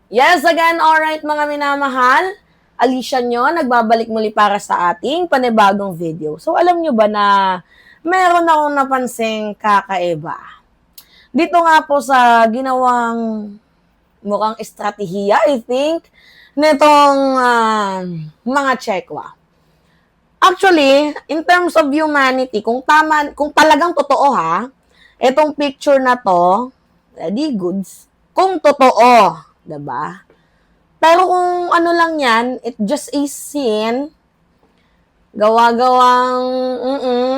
Yes, again, alright mga minamahal. Alicia nyo, nagbabalik muli para sa ating panibagong video. So, alam nyo ba na meron akong napansing kakaiba? Dito nga po sa ginawang mukhang estratehiya, I think, nitong mga Chekwa. Actually, in terms of humanity, kung talagang totoo ha, itong picture na to, ready goods, kung totoo, 'di ba? Pero kung ano lang yan, it just a scene, gawa-gawang,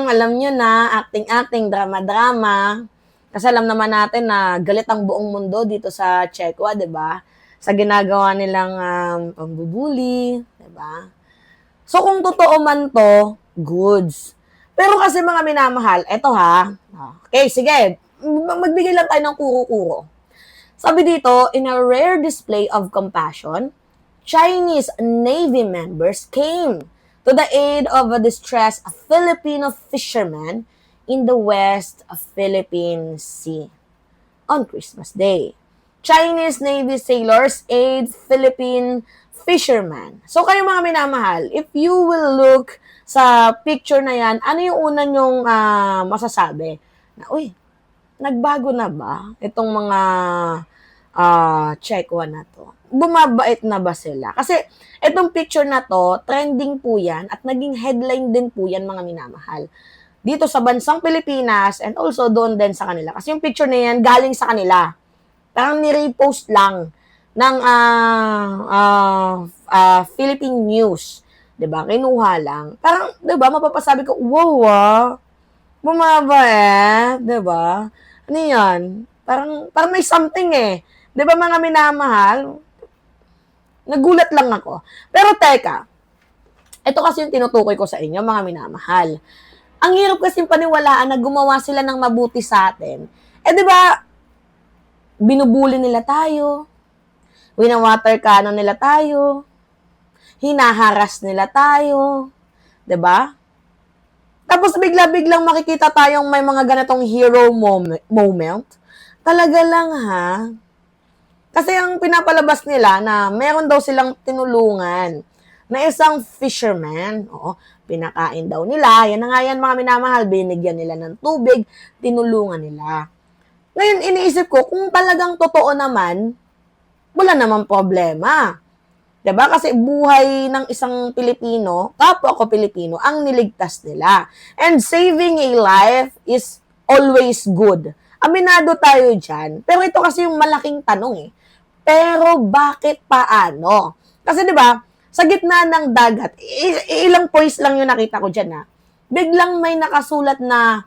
alam nyo na, acting-acting, drama-drama. Kasi alam naman natin na galit ang buong mundo dito sa Chekwa, di ba? Sa ginagawa nilang pambubuli, di ba? So kung totoo man to, goods. Pero kasi mga minamahal, eto ha. Okay, sige. Magbigay lang tayo ng kuro-kuro. Sabi dito, in a rare display of compassion, Chinese Navy members came to the aid of a distressed Filipino fisherman in the West Philippine Sea on Christmas Day. Chinese Navy sailors aid Philippine fisherman. So kayo mga minamahal, if you will look sa picture na yan, ano yung una nyong masasabi? Na, uy, nagbago na ba itong mga Chekwa na to? Bumabait na ba sila? Kasi itong picture na to, trending po yan at naging headline din po yan mga minamahal. Dito sa bansang Pilipinas and also doon din sa kanila. Kasi yung picture na yan galing sa kanila. Parang ni-repost lang ng Philippine News. 'Di ba? Kinuha lang. Parang 'di ba mapapasabi ko, wow, bumaba 'di ba? Ano 'yan? Parang may something eh. 'Di ba mga minamahal? Nagulat lang ako. Pero teka, ito kasi yung tinutukoy ko sa inyo, mga minamahal. Ang hirap kasi paniwalaan na gumawa sila ng mabuti sa atin. Eh, di ba, binubuli nila tayo, winawater cannon nila tayo, hinaharas nila tayo, di ba? Tapos bigla-biglang makikita tayong may mga ganitong hero moment. Talaga lang ha. Kasi ang pinapalabas nila na meron daw silang tinulungan na isang fisherman. Oo, pinakain daw nila. Yan na nga yan mga minamahal. Binigyan nila ng tubig, tinulungan nila. Ngayon, iniisip ko, kung talagang totoo naman, wala namang problema. Diba? Kasi buhay ng isang Pilipino, kapwa ko Pilipino, ang niligtas nila. And saving a life is always good. Aminado tayo dyan. Pero ito kasi yung malaking tanong eh. Pero bakit paano? Kasi 'di ba, sa gitna ng dagat, ilang points lang yung nakita ko diyan na. Biglang may nakasulat na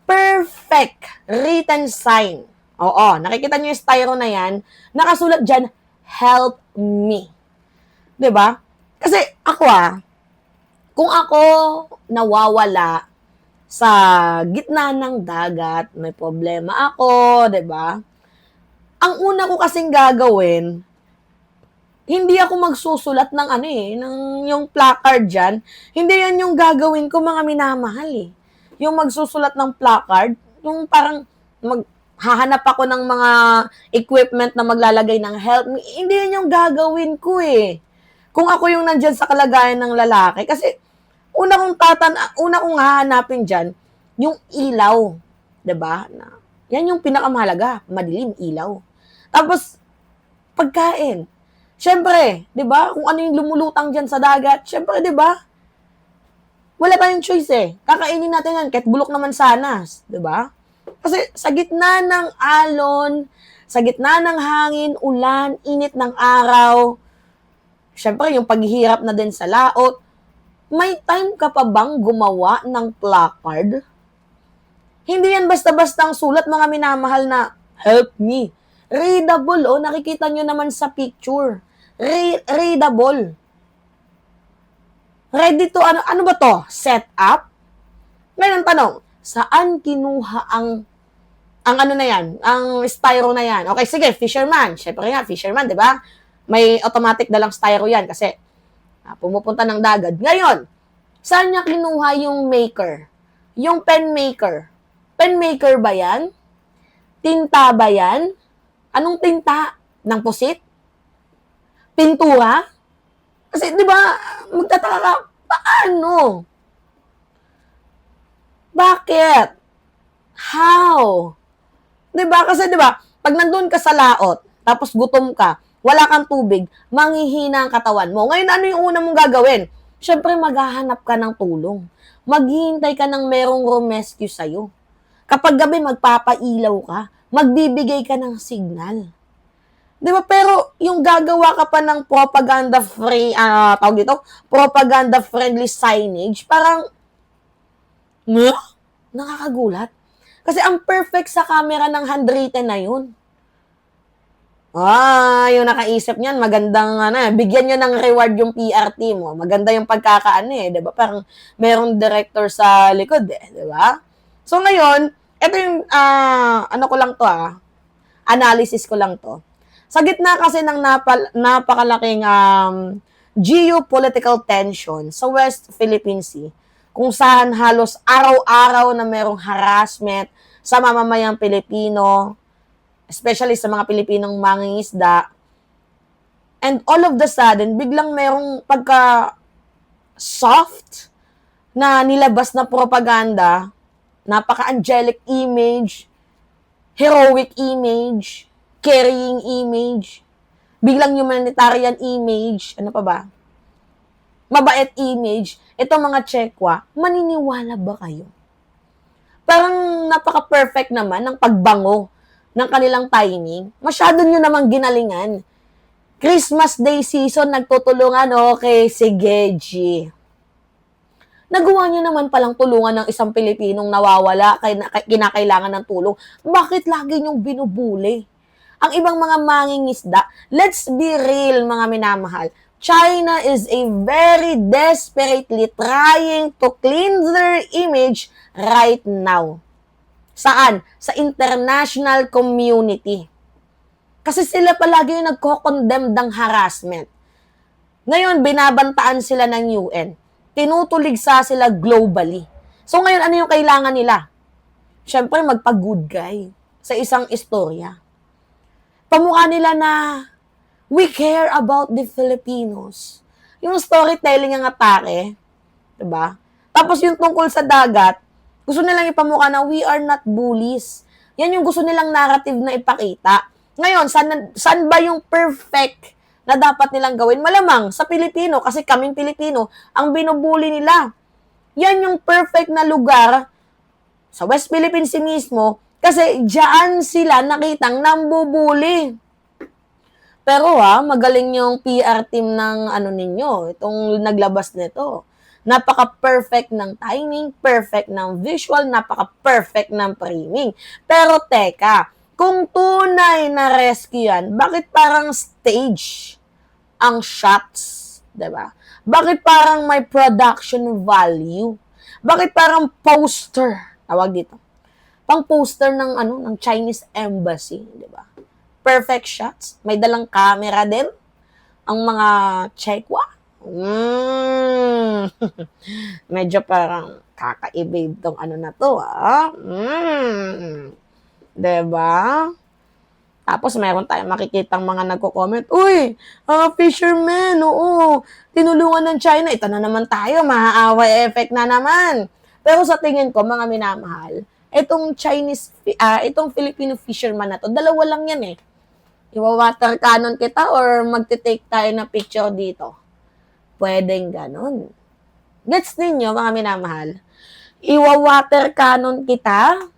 perfect written sign. Oo, nakikita niyo yung styro na yan, nakasulat diyan, help me. 'Di ba? Kasi ako kung ako nawawala sa gitna ng dagat, may problema ako, 'di ba? Ang una ko kasing gagawin, hindi ako magsusulat ng ng yung placard dyan. Hindi yan yung gagawin ko mga minamahal eh. Yung magsusulat ng placard, yung parang hahanap ako ng mga equipment na maglalagay ng help me. Hindi yan yung gagawin ko eh. Kung ako yung nandyan sa kalagayan ng lalaki. Kasi una kong hahanapin dyan, yung ilaw. 'Di ba? Yan yung pinakamahalaga, madilim, ilaw. Tapos, pagkain. Siyempre, di ba? Kung ano yung lumulutang dyan sa dagat, siyempre, di ba? Wala tayong choice eh. Kakainin natin yan, kahit bulok naman sana. Di ba? Kasi sa gitna ng alon, sa gitna ng hangin, ulan, init ng araw, siyempre, yung paghihirap na din sa laot, may time ka pa bang gumawa ng placard? Hindi yan basta-bastang sulat, mga minamahal na, help me. Readable, nakikita nyo naman sa picture. Readable. Ready to, ano ba to? Set up? Ngayon ang tanong, saan kinuha ang ano na yan? Ang styro na yan? Okay, sige, fisherman. Siyempre nga, fisherman, di ba? May automatic dalang styro yan kasi pumupunta ng dagat. Ngayon, saan niya kinuha yung maker? Yung pen maker. Pen maker ba yan? Tinta ba yan? Anong tinta? Ng pusit? Pintura? Kasi, di ba, magtataka ka, paano? Bakit? How? Di ba? Kasi, di ba, pag nandun ka sa laot, tapos gutom ka, wala kang tubig, manghihina ang katawan mo. Ngayon, ano yung una mong gagawin? Siyempre, maghahanap ka ng tulong. Maghihintay ka ng merong rumescue sa'yo. Kapag gabi, magpapailaw ka. Magbibigay ka ng signal. Di ba? Pero yung gagawa ka pa ng propaganda-free, tawag dito, propaganda-friendly signage, parang, nakakagulat. Kasi ang perfect sa camera ng handwritten na yun. Yung nakaisip niyan, magandang, bigyan nyo ng reward yung PR team mo. Maganda yung pagkakaano di ba? Parang merong director sa likod di ba? So ngayon, ito yung, ano ko lang to analysis ko lang to. Sa gitna kasi ng napakalaking geopolitical tension sa West Philippine Sea, kung saan halos araw-araw na merong harassment sa mamamayang Pilipino, especially sa mga Pilipinong mangingisda, and all of the sudden, biglang merong pagka-soft na nilabas na propaganda, napaka-angelic image, heroic image, carrying image, biglang humanitarian image, ano pa ba? Mabait image, itong mga Tsekwa, maniniwala ba kayo? Parang napaka-perfect naman ng pagbango ng kanilang timing. Masyado nyo namang ginalingan. Christmas Day season, nagtutulungan, okay, sige, G. Nagawa niyo naman palang tulungan ng isang Pilipinong nawawala, kinakailangan ng tulong. Bakit lagi niyong binubuli? Ang ibang mga mangingisda, let's be real mga minamahal, China is a very desperately trying to cleanse their image right now. Saan? Sa international community. Kasi sila palagi yung nagko-condemn ng harassment. Ngayon, binabantaan sila ng UN. Tinutuligsa sila globally. So ngayon, ano yung kailangan nila? Siyempre, magpa-good guy sa isang istorya. Pamukha nila na we care about the Filipinos. Yung storytelling ang atake, diba? Tapos yung tungkol sa dagat, gusto nilang ipamukha na we are not bullies. Yan yung gusto nilang narrative na ipakita. Ngayon, saan ba yung perfect na dapat nilang gawin? Malamang sa Pilipino, kasi kaming Pilipino, ang binubuli nila. Yan yung perfect na lugar sa West Philippine Sea mismo, kasi diyan sila nakitang nambubuli. Pero magaling yung PR team ng ninyo, itong naglabas nito. Napaka-perfect ng timing, perfect ng visual, napaka-perfect ng framing. Pero teka, kung tunay na rescue yan, bakit parang stage ang shots? Diba? Bakit parang may production value? Bakit parang poster? Tawag dito. Pang poster ng Chinese embassy, diba? Perfect shots. May dalang camera din. Ang mga Tsekwa. Medyo parang kakaiba itong na to, Diba? Tapos meron tayong makikitang mga nagko-comment, uy, fishermen, oo, tinulungan ng China, ito na naman tayo, maaaway effect na naman. Pero sa tingin ko, mga minamahal, itong itong Filipino fisherman na to, dalawa lang yan Iwa-water cannon kita or magte-take tayo na picture dito. Pwedeng ganon. Gets ninyo, mga minamahal? Iwa-water cannon kita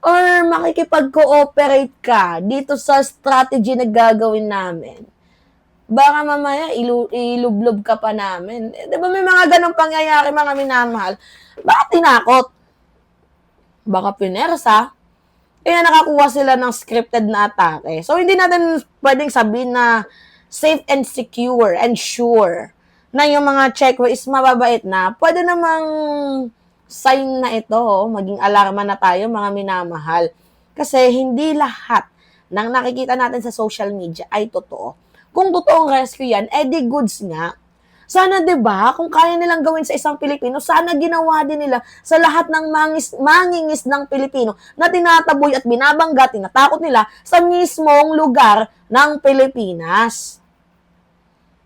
or makikipag-cooperate ka dito sa strategy na gagawin namin. Baka mamaya ilublob ka pa namin. Diba may mga ganong pangyayari, mga minamahal? Baka tinakot? Baka pinersa? Kaya nakakuha sila ng scripted na atake. So, hindi natin pwedeng sabihin na safe and secure and sure na yung mga Tsekwa is mababait na. Pwede namang sign na ito, maging alarma na tayo, mga minamahal. Kasi hindi lahat ng nakikita natin sa social media ay totoo. Kung totoong rescue yan, edi goods nga. Sana 'di ba, kung kaya nilang gawin sa isang Pilipino, sana ginawa din nila sa lahat ng mangingis ng Pilipino na tinataboy at binabangga, tinatakot nila sa mismong lugar ng Pilipinas.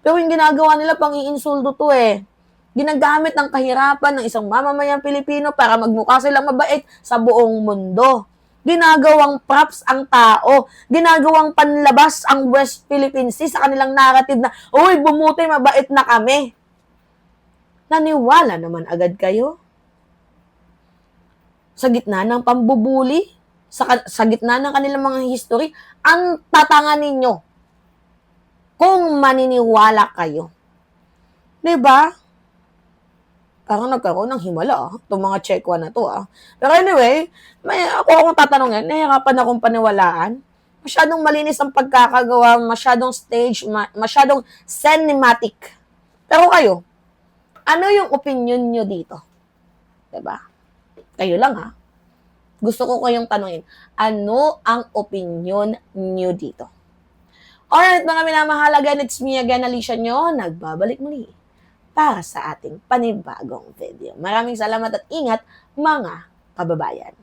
Pero yung ginagawa nila, pang-iinsulto to eh. Ginagamit ng kahirapan ng isang mamamayang Pilipino para magmukha silang mabait sa buong mundo. Ginagawang props ang tao. Ginagawang panlabas ang West Philippine Sea sa kanilang narrative na, uy, bumuti, mabait na kami. Naniwala naman agad kayo? Sa gitna ng pambubuli, sa gitna ng kanilang mga history, ang tatanga ninyo kung maniniwala kayo. Diba? Parang nagkaroon ng himala itong mga Chekwa na to Pero anyway, ako akong tatanungin, nahihirapan akong paniwalaan. Masyadong malinis ang pagkakagawa, masyadong stage, masyadong cinematic. Pero kayo, ano yung opinion nyo dito? Diba? Kayo lang Gusto ko kayong tanungin, ano ang opinion nyo dito? Alright, mga minamahalaga, it's me again, Alicia nyo, nagbabalik muli para sa ating panibagong video. Maraming salamat at ingat, mga kababayan.